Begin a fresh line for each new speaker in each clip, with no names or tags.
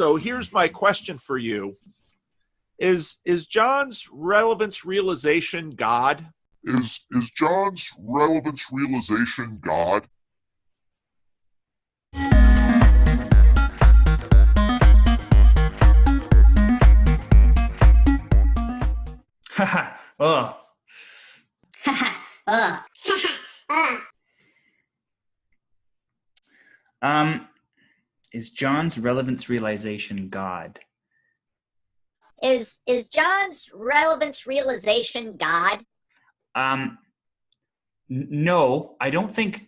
So here's my question for you. Is John's relevance realization God?
Is John's relevance realization God?
Haha. Oh. Is John's relevance realization God?
Is John's relevance realization God?
No, I don't think.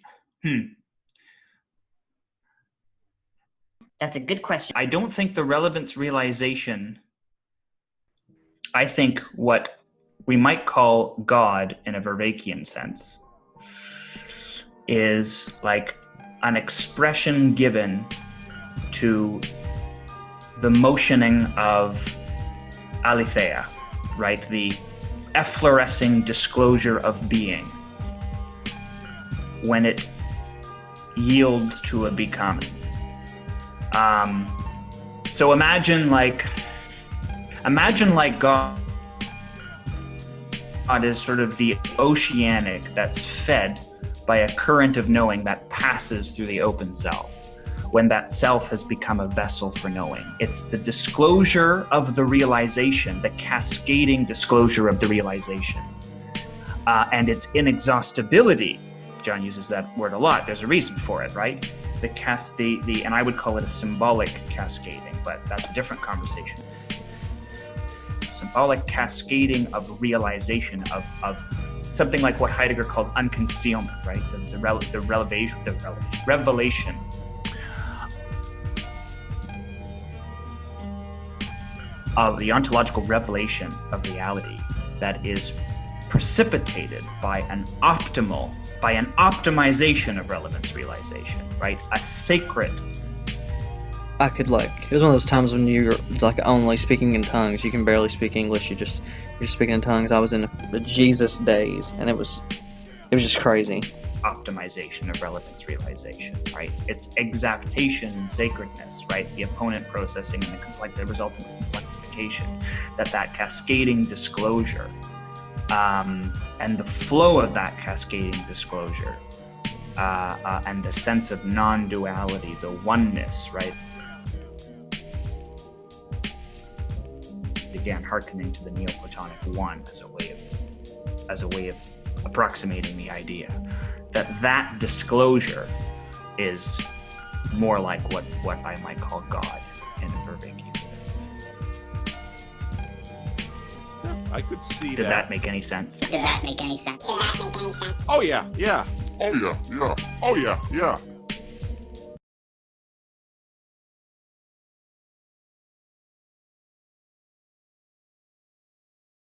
That's a good question.
I don't think the relevance realization. I think what we might call God in a Vervaekean sense is like an expression given to the motioning of aletheia, right? The efflorescing disclosure of being when it yields to a becoming. So imagine like God is sort of the oceanic that's fed by a current of knowing that passes through the open self. When that self has become a vessel for knowing. It's the disclosure of the realization, the cascading disclosure of the realization. And its inexhaustibility, John uses that word a lot, there's a reason for it, right? And I would call it a symbolic cascading, but that's a different conversation. Symbolic cascading of realization of something like what Heidegger called unconcealment, right? The revelation. Of the ontological revelation of reality that is precipitated by an optimization of relevance realization, right? A sacred.
I could it was one of those times when you're like only speaking in tongues. You can barely speak English. You're speaking in tongues. I was in the Jesus days, and it was just crazy.
Optimization of relevance realization, right? It's exactation and sacredness, right? The opponent processing and the resultant complexification, that cascading disclosure, and the flow of that cascading disclosure, and the sense of non-duality, the oneness, right? Again, hearkening to the Neoplatonic one as a way of approximating the idea that disclosure is more like what I might call God in a Vervaekean sense.
Yeah, I could see that.
Did that make any sense?
Oh yeah.